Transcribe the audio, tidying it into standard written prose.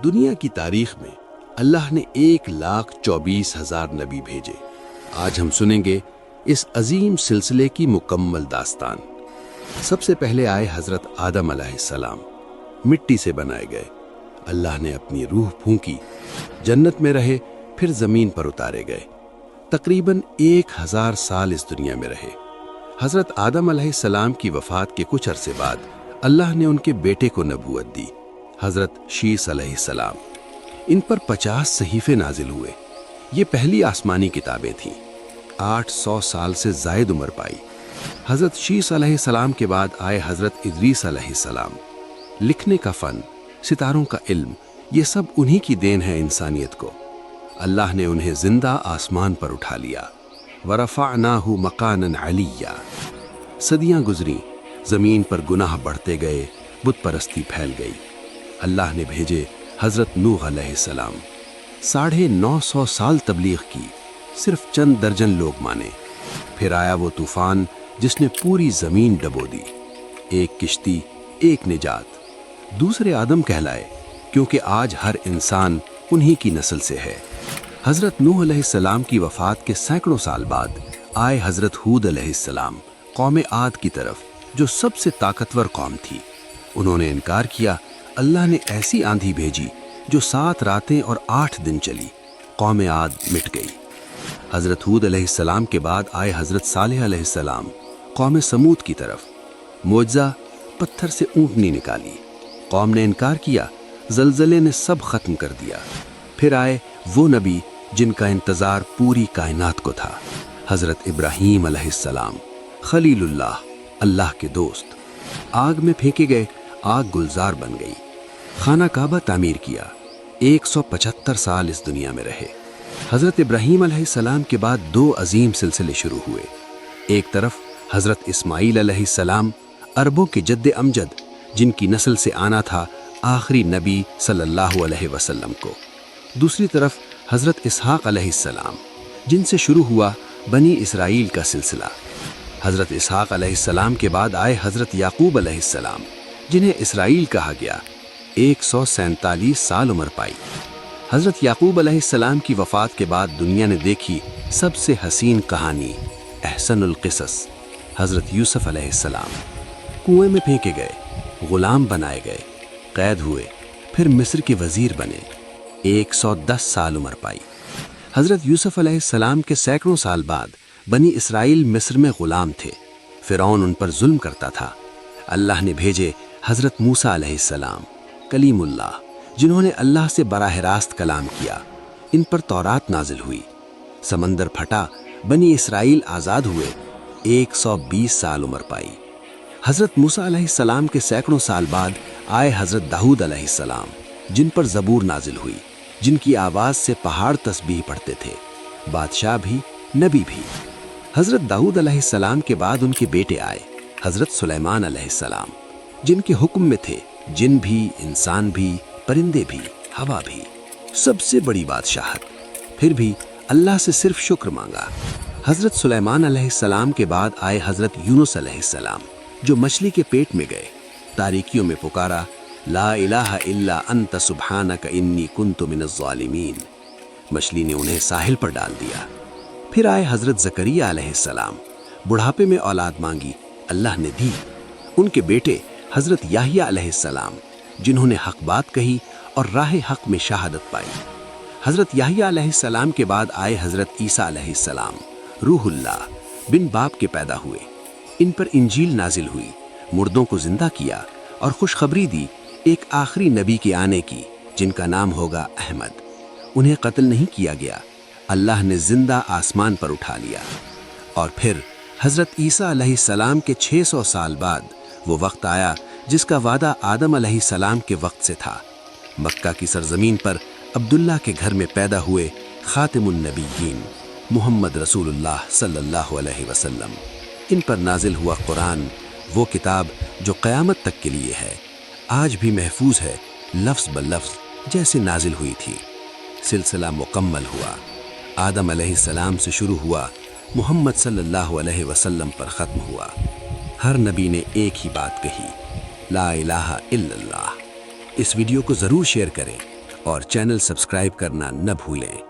دنیا کی تاریخ میں اللہ نے 1,24,000 نبی بھیجے۔ آج ہم سنیں گے اس عظیم سلسلے کی مکمل داستان۔ سب سے پہلے آئے حضرت آدم علیہ السلام، مٹی سے بنائے گئے۔ اللہ نے اپنی روح پھونکی، جنت میں رہے، پھر زمین پر اتارے گئے۔ تقریباً 1000 سال اس دنیا میں رہے۔ حضرت آدم علیہ السلام کی وفات کے کچھ عرصے بعد اللہ نے ان کے بیٹے کو نبوت دی، حضرت شیس علیہ السلام۔ ان پر 50 صحیفے نازل ہوئے۔ یہ پہلی آسمانی کتابیں تھیں۔ 800 سال سے زائد عمر پائی۔ حضرت شیس علیہ السلام کے بعد آئے حضرت ادریس علیہ السلام۔ لکھنے کا فن، ستاروں کا علم، یہ سب انہی کی دین ہے انسانیت کو۔ اللہ نے انہیں زندہ آسمان پر اٹھا لیا۔ وَرَفَعْنَاهُ مَقَانًا عَلِيًّا۔ صدیاں گزریں، زمین پر گناہ بڑھتے گئے، بت پرستی پھیل گئی۔ اللہ نے بھیجے حضرت نوح علیہ السلام۔ 950 سال تبلیغ کی، صرف چند درجن لوگ مانے۔ پھر آیا وہ طوفان جس نے پوری زمین ڈبو دی۔ ایک کشتی، ایک نجات۔ دوسرے آدم کہلائے، کیونکہ آج ہر انسان انہی کی نسل سے ہے۔ حضرت نوح علیہ السلام کی وفات کے سینکڑوں سال بعد آئے حضرت ہود علیہ السلام، قوم عاد کی طرف، جو سب سے طاقتور قوم تھی۔ انہوں نے انکار کیا۔ اللہ نے ایسی آندھی بھیجی جو 7 راتیں اور 8 دن چلی۔ قوم عاد مٹ گئی۔ حضرت ہود علیہ السلام کے بعد آئے حضرت صالح علیہ السلام، قوم سمود کی طرف۔ معجزہ، پتھر سے اونٹنی نکالی۔ قوم نے انکار کیا، زلزلے نے سب ختم کر دیا۔ پھر آئے وہ نبی جن کا انتظار پوری کائنات کو تھا، حضرت ابراہیم علیہ السلام، خلیل اللہ، اللہ کے دوست۔ آگ میں پھینکے گئے، آگ گلزار بن گئی۔ خانہ کعبہ تعمیر کیا۔ 175 سال اس دنیا میں رہے۔ حضرت ابراہیم علیہ السلام کے بعد 2 عظیم سلسلے شروع ہوئے۔ ایک طرف حضرت اسماعیل علیہ السلام، عربوں کے جد امجد، جن کی نسل سے آنا تھا آخری نبی صلی اللہ علیہ وسلم کو۔ دوسری طرف حضرت اسحاق علیہ السلام، جن سے شروع ہوا بنی اسرائیل کا سلسلہ۔ حضرت اسحاق علیہ السلام کے بعد آئے حضرت یعقوب علیہ السلام، جنہیں اسرائیل کہا گیا۔ 147 سال عمر پائی۔ حضرت یعقوب علیہ السلام کی وفات کے بعد دنیا نے دیکھی سب سے حسین کہانی، احسن القصص، حضرت یوسف علیہ السلام۔ کنویں میں پھینکے گئے، غلام بنائے گئے، قید ہوئے، پھر مصر کے وزیر بنے۔ 110 سال عمر پائی۔ حضرت یوسف علیہ السلام کے سینکڑوں سال بعد بنی اسرائیل مصر میں غلام تھے۔ فرعون ان پر ظلم کرتا تھا۔ اللہ نے بھیجے حضرت موسیٰ علیہ السلام، کلیم اللہ، جنہوں نے اللہ سے براہ راست کلام کیا۔ ان پر تورات نازل ہوئی۔ سمندر پھٹا، بنی اسرائیل آزاد ہوئے۔ 120 سال عمر پائی۔ حضرت موسیٰ علیہ السلام کے سینکڑوں سال بعد آئے حضرت داؤد علیہ السلام، جن پر زبور نازل ہوئی، جن کی آواز سے پہاڑ تسبیح پڑھتے تھے، بادشاہ بھی، نبی بھی۔ حضرت داؤد علیہ السلام کے بعد ان کے بیٹے آئے، حضرت سلیمان علیہ السلام، جن کے حکم میں تھے جن بھی، انسان بھی، پرندے بھی، ہوا بھی، سب سے بڑی بادشاہت۔ پھر بھی اللہ سے صرف شکر مانگا۔ حضرت سلیمان علیہ السلام کے بعد آئے حضرت یونس علیہ السلام، جو مچھلی کے پیٹ میں گئے، تاریکیوں میں پکارا، لا الہ الا انت سبحانک انی کنت من الظالمین۔ مچھلی نے انہیں ساحل پر ڈال دیا۔ پھر آئے حضرت زکریہ علیہ السلام، بڑھاپے میں اولاد مانگی، اللہ نے دی۔ ان کے بیٹے حضرت یحییٰ علیہ السلام، جنہوں نے حق بات کہی اور راہ حق میں شہادت پائی۔ حضرت یحییٰ علیہ السلام کے بعد آئے حضرت عیسیٰ علیہ السلام، روح اللہ، بن باپ کے پیدا ہوئے۔ ان پر انجیل نازل ہوئی، مردوں کو زندہ کیا اور خوشخبری دی ایک آخری نبی کے آنے کی، جن کا نام ہوگا احمد۔ انہیں قتل نہیں کیا گیا، اللہ نے زندہ آسمان پر اٹھا لیا۔ اور پھر حضرت عیسیٰ علیہ السلام کے 600 سال بعد وہ وقت آیا جس کا وعدہ آدم علیہ السلام کے وقت سے تھا۔ مکہ کی سرزمین پر عبداللہ کے گھر میں پیدا ہوئے خاتم النبیین، محمد رسول اللہ صلی اللہ علیہ وسلم۔ ان پر نازل ہوا قرآن، وہ کتاب جو قیامت تک کے لیے ہے، آج بھی محفوظ ہے، لفظ بلفظ جیسے نازل ہوئی تھی۔ سلسلہ مکمل ہوا، آدم علیہ السلام سے شروع ہوا، محمد صلی اللہ علیہ وسلم پر ختم ہوا۔ ہر نبی نے ایک ہی بات کہی، لا الہ الا اللہ۔ اس ویڈیو کو ضرور شیئر کریں اور چینل سبسکرائب کرنا نہ بھولیں۔